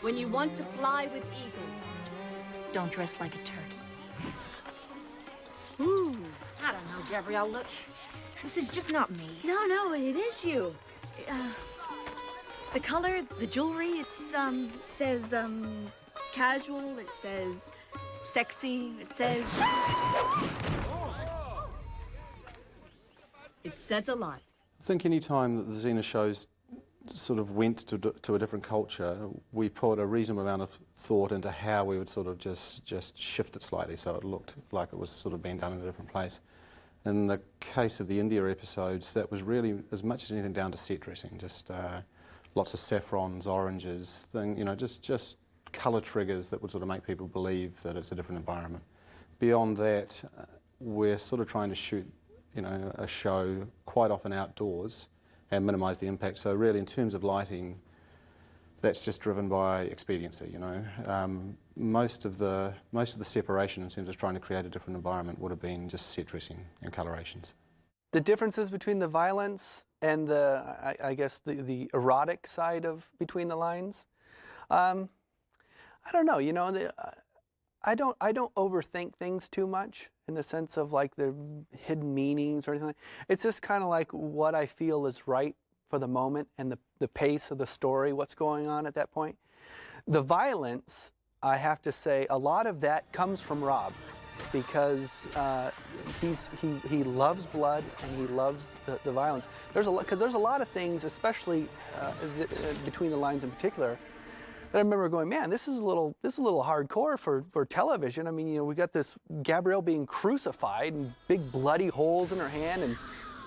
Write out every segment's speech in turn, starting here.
when you want to fly with eagles. Don't dress like a turkey. Ooh. I don't know, Gabrielle, look. This is just not me. No, it is you. The color, the jewelry, it says, casual, it says sexy, it says... It says a lot. I think any time that the Xena shows sort of went to a different culture, we put a reasonable amount of thought into how we would sort of just shift it slightly so it looked like it was sort of being done in a different place. In the case of the India episodes, that was really, as much as anything, down to set dressing, just lots of saffrons, oranges, just colour triggers that would sort of make people believe that it's a different environment. Beyond that, we're sort of trying to shoot, a show quite often outdoors and minimise the impact. So really, in terms of lighting, that's just driven by expediency. Most of the separation in terms of trying to create a different environment would have been just set dressing and colorations. The differences between the violence and I guess the erotic side of Between the Lines. I don't know. I don't overthink things too much in the sense of like the hidden meanings or anything. It's just kind of like what I feel is right for the moment and the pace of the story, what's going on at that point. The violence, I have to say, a lot of that comes from Rob, because he loves blood and he loves the violence. There's a lot of things, especially Between the Lines in particular, that I remember going, man, this is a little hardcore for television. I mean, we got this Gabrielle being crucified and big bloody holes in her hand, and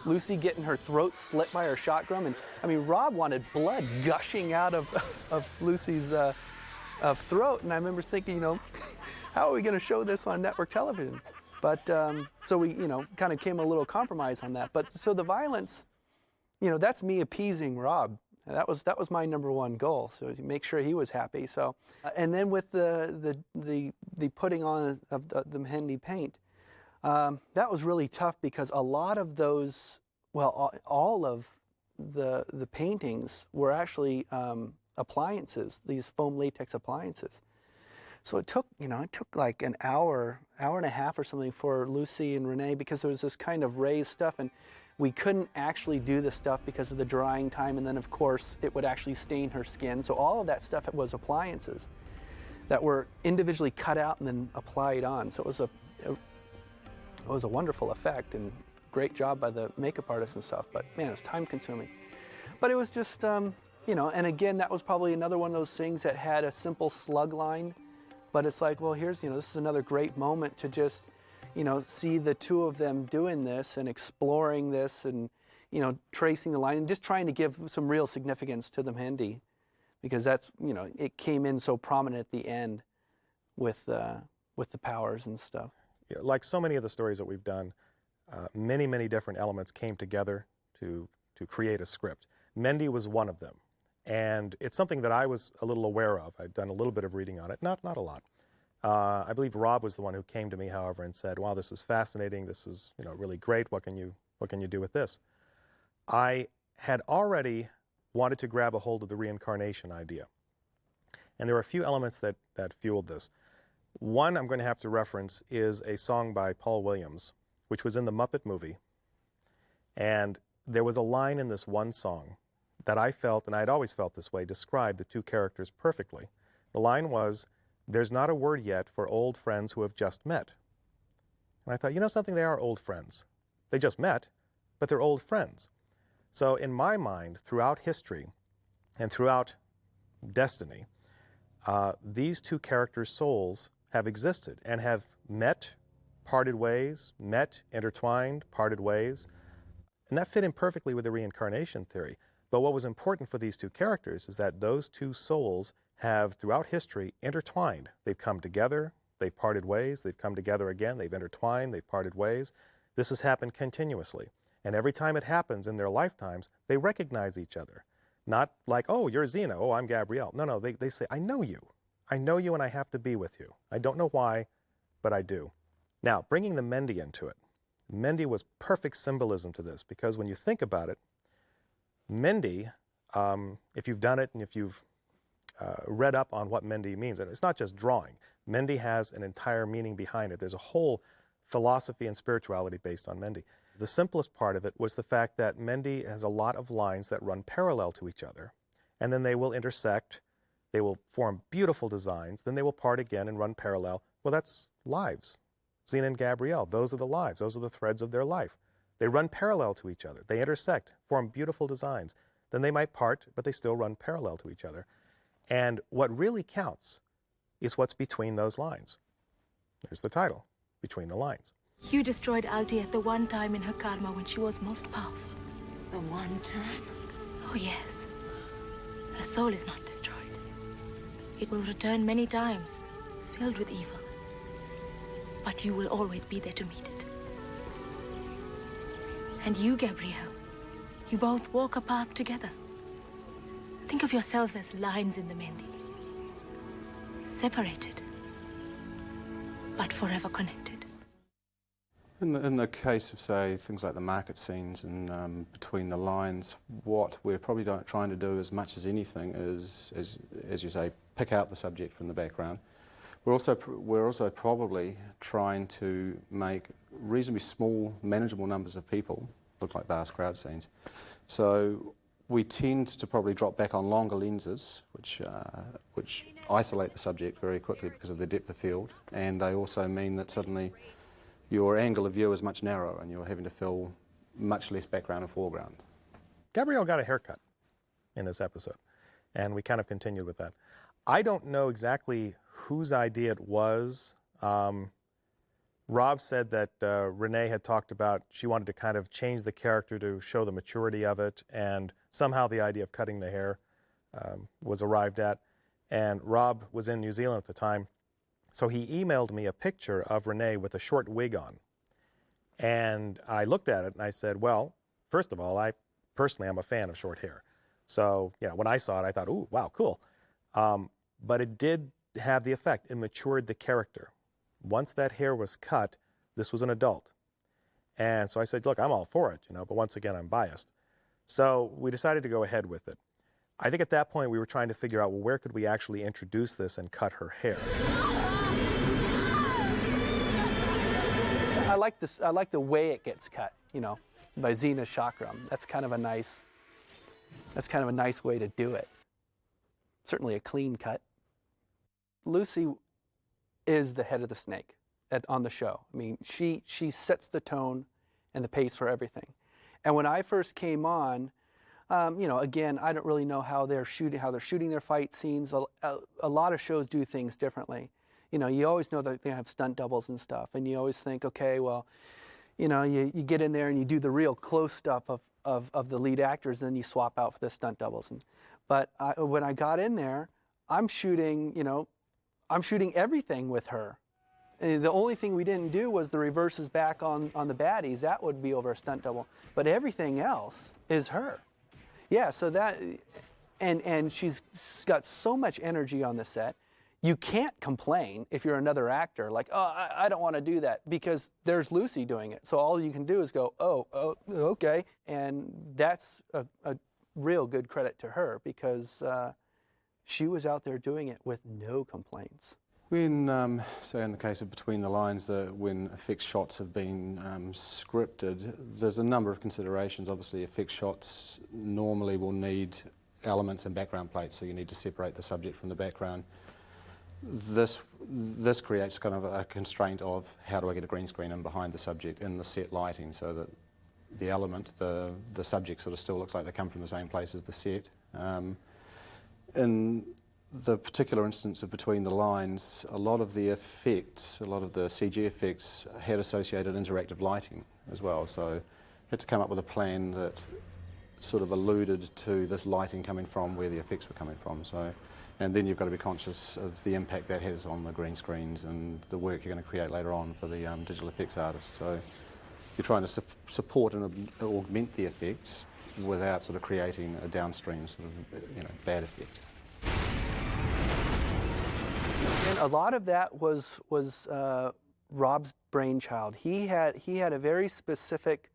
Lucy getting her throat slit by her shotgun. And I mean, Rob wanted blood gushing out of Lucy's throat. And I remember thinking, how are we going to show this on network television? But so we, kind of came a little compromise on that. But so the violence, that's me appeasing Rob. That was my #1 goal. So to make sure he was happy. So, and then with the putting on of the Mehendi paint, that was really tough because a lot of those, well, all of the paintings were actually appliances, these foam latex appliances. So it took like an hour and a half or something for Lucy and Renee, because there was this kind of raised stuff, and we couldn't actually do the stuff because of the drying time, and then of course it would actually stain her skin. So all of that stuff was appliances that were individually cut out and then applied on. So it was a wonderful effect and great job by the makeup artists and stuff, but man, it was time consuming. But it was just, and again, that was probably another one of those things that had a simple slug line, but it's like, well, here's, this is another great moment to just, see the two of them doing this and exploring this and, tracing the line and just trying to give some real significance to the Mehendi, because that's, it came in so prominent at the end with the powers and stuff. Yeah, like so many of the stories that we've done, many different elements came together to create a script. Mehendi was one of them, and it's something that I was a little aware of. I'd done a little bit of reading on it, not a lot. I believe Rob was the one who came to me, however, and said, "Wow, this is fascinating. This is really great. What can you do with this?" I had already wanted to grab a hold of the reincarnation idea, and there were a few elements that fueled this. One I'm going to have to reference is a song by Paul Williams, which was in the Muppet movie, and there was a line in this one song that I felt, and I had always felt this way, described the two characters perfectly. The line was, "There's not a word yet for old friends who have just met." And I thought, something, they are old friends. They just met, but they're old friends. So in my mind, throughout history and throughout destiny, these two characters' souls have existed and have met, parted ways, met, intertwined, parted ways. And that fit in perfectly with the reincarnation theory. But what was important for these two characters is that those two souls have, throughout history, intertwined. They've come together, they've parted ways, they've come together again, they've intertwined, they've parted ways. This has happened continuously. And every time it happens in their lifetimes, they recognize each other. Not like, "Oh, you're Xena, oh, I'm Gabrielle." No, they say, "I know you. I know you and I have to be with you. I don't know why, but I do." Now, bringing the Mehendi into it. Mehendi was perfect symbolism to this, because when you think about it, Mehendi, if you've done it and if you've read up on what Mendi means. And it's not just drawing. Mendi has an entire meaning behind it. There's a whole philosophy and spirituality based on Mendi. The simplest part of it was the fact that Mendi has a lot of lines that run parallel to each other, and then they will intersect, they will form beautiful designs, then they will part again and run parallel. Well, that's lives. Xena and Gabrielle, those are the lives, those are the threads of their life. They run parallel to each other, they intersect, form beautiful designs. Then they might part, but they still run parallel to each other. And what really counts is what's between those lines. There's the title, Between the Lines. You destroyed Alti at the one time in her karma when she was most powerful. The one time? Oh, yes. Her soul is not destroyed. It will return many times, filled with evil. But you will always be there to meet it. And you, Gabrielle, you both walk a path together. Think of yourselves as lines in the Mendi. Separated, but forever connected. In the case of, say, things like the market scenes and Between the Lines, what we're probably trying to do as much as anything is, as you say, pick out the subject from the background. We're also probably trying to make reasonably small, manageable numbers of people look like vast crowd scenes. So we tend to probably drop back on longer lenses, which isolate the subject very quickly because of their depth of field, and they also mean that suddenly your angle of view is much narrower and you're having to fill much less background and foreground. Gabrielle got a haircut in this episode, and we kind of continued with that. I don't know exactly whose idea it was. Rob said that Renee had talked about she wanted to kind of change the character to show the maturity of it, and somehow the idea of cutting the hair was arrived at. And Rob was in New Zealand at the time, so he emailed me a picture of Renee with a short wig on. And I looked at it and I said, well, first of all, I personally am a fan of short hair. So, you know, when I saw it, I thought, ooh, wow, cool. But it did have the effect. It matured the character. Once that hair was cut, this was an adult. And so I said, look, I'm all for it, you know, but once again, I'm biased. So we decided to go ahead with it. I think at that point we were trying to figure out, well, where could we actually introduce this and cut her hair? I like this. I like the way it gets cut, you know, by Xena Chakram. That's kind of a nice way to do it. Certainly a clean cut. Lucy is the head of the snake on the show. I mean, she sets the tone and the pace for everything. And when I first came on, you know, again, I don't really know how they're shooting their fight scenes. A lot of shows do things differently. You know, you always know that they have stunt doubles and stuff, and you always think, okay, well, you know, you get in there and you do the real close stuff of the lead actors, and then you swap out for the stunt doubles. But when I got in there, I'm shooting, you know, I'm shooting everything with her. And the only thing we didn't do was the reverses back on the baddies. That would be over a stunt double. But everything else is her. Yeah, so that, and she's got so much energy on the set. You can't complain if you're another actor, like, oh, I don't want to do that, because there's Lucy doing it. So all you can do is go, oh, okay. And that's a real good credit to her, because she was out there doing it with no complaints. When, say in the case of Between the Lines, when effects shots have been scripted, there's a number of considerations. Obviously, effects shots normally will need elements and background plates, so you need to separate the subject from the background. This creates kind of a constraint of how do I get a green screen in behind the subject in the set lighting, so that the element, the subject sort of still looks like they come from the same place as the set. In the particular instance of Between the Lines, a lot of the effects, a lot of the CG effects had associated interactive lighting as well, so had to come up with a plan that sort of alluded to this lighting coming from where the effects were coming from. So, and then you've got to be conscious of the impact that has on the green screens and the work you're going to create later on for the digital effects artists. So you're trying to support and augment the effects without sort of creating a downstream sort of, you know, bad effect. And a lot of that was Rob's brainchild. He had a very specific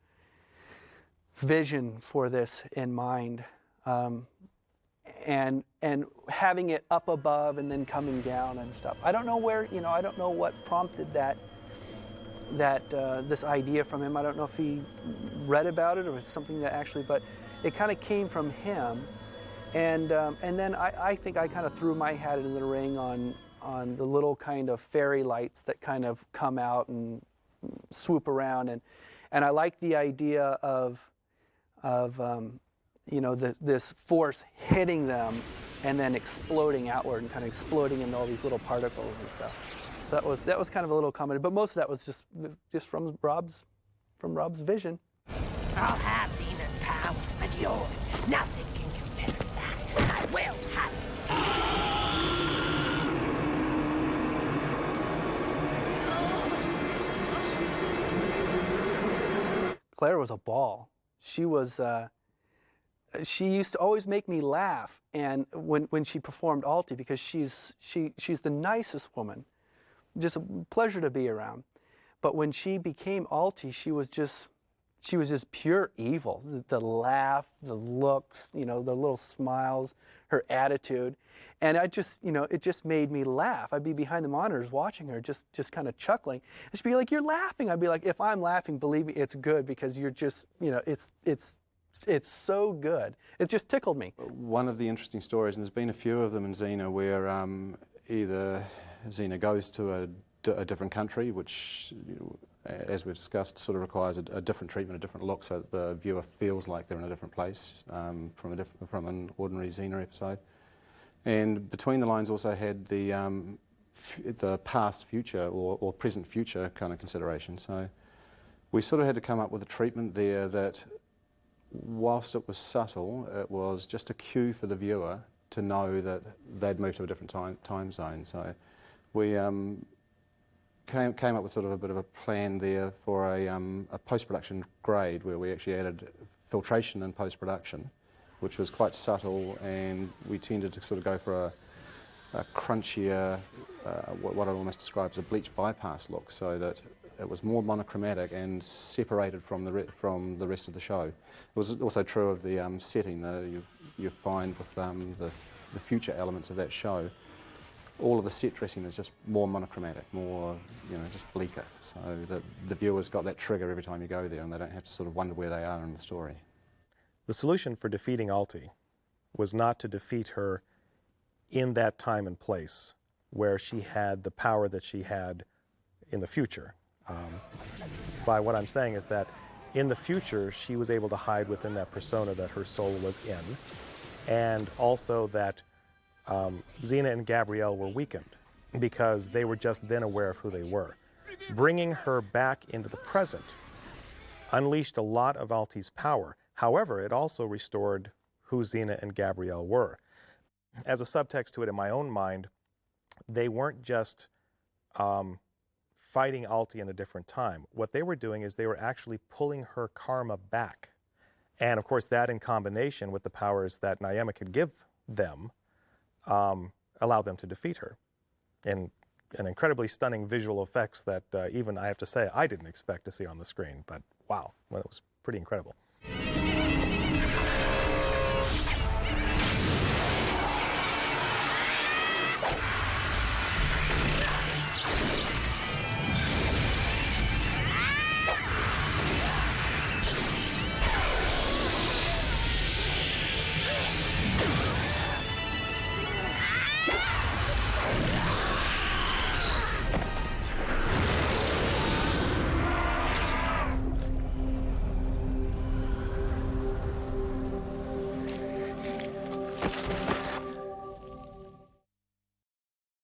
vision for this in mind, and having it up above and then coming down and stuff. I don't know where, you know, I don't know what prompted this idea from him. I don't know if he read about it or was something that actually, but it kind of came from him. And then I think I kind of threw my hat into the ring on the little kind of fairy lights that kind of come out and swoop around, and I like the idea of you know, this force hitting them and then exploding outward and kind of exploding into all these little particles and stuff. So that was kind of a little comedy, but most of that was just from Rob's vision. I'll have Xena's power, but yours, nothing can compare to that, and I will have it. Claire was a ball. She used to always make me laugh, and when she performed Alti, because she's the nicest woman, just a pleasure to be around. But when she became Alti, she was just pure evil. The laugh, the looks, you know, the little smiles, her attitude, and I just, you know, it just made me laugh. I'd be behind the monitors watching her, just kind of chuckling. And she'd be like, "You're laughing." I'd be like, "If I'm laughing, believe me, it's good, because you're just, you know, it's so good." It just tickled me. One of the interesting stories, and there's been a few of them in Xena, where either Xena goes to a different country, which, you know, as we've discussed, sort of requires a different treatment, a different look, so that the viewer feels like they're in a different place from an ordinary Xena episode. And Between the Lines also had the past, future, or present, future kind of consideration. So we sort of had to come up with a treatment there that, whilst it was subtle, it was just a cue for the viewer to know that they'd moved to a different time zone. So we came up with sort of a bit of a plan there for a post-production grade, where we actually added filtration in post-production, which was quite subtle, and we tended to sort of go for a crunchier, what I almost describe as a bleach bypass look, so that it was more monochromatic and separated from the rest of the show. It was also true of the setting. You find with the future elements of that show, all of the set dressing is just more monochromatic, more, you know, just bleaker, so that the viewers got that trigger every time you go there, and they don't have to sort of wonder where they are in the story. The solution for defeating Alti was not to defeat her in that time and place where she had the power that she had in the future. By what I'm saying is that in the future, she was able to hide within that persona that her soul was in, and also that Xena and Gabrielle were weakened because they were just then aware of who they were. Bringing her back into the present unleashed a lot of Alti's power. However, it also restored who Xena and Gabrielle were. As a subtext to it in my own mind, they weren't just fighting Alti in a different time. What they were doing is they were actually pulling her karma back. And of course, that in combination with the powers that Nyema could give them, allowed them to defeat her. And an incredibly stunning visual effects that even, I have to say, I didn't expect to see on the screen. But wow, well, it was pretty incredible.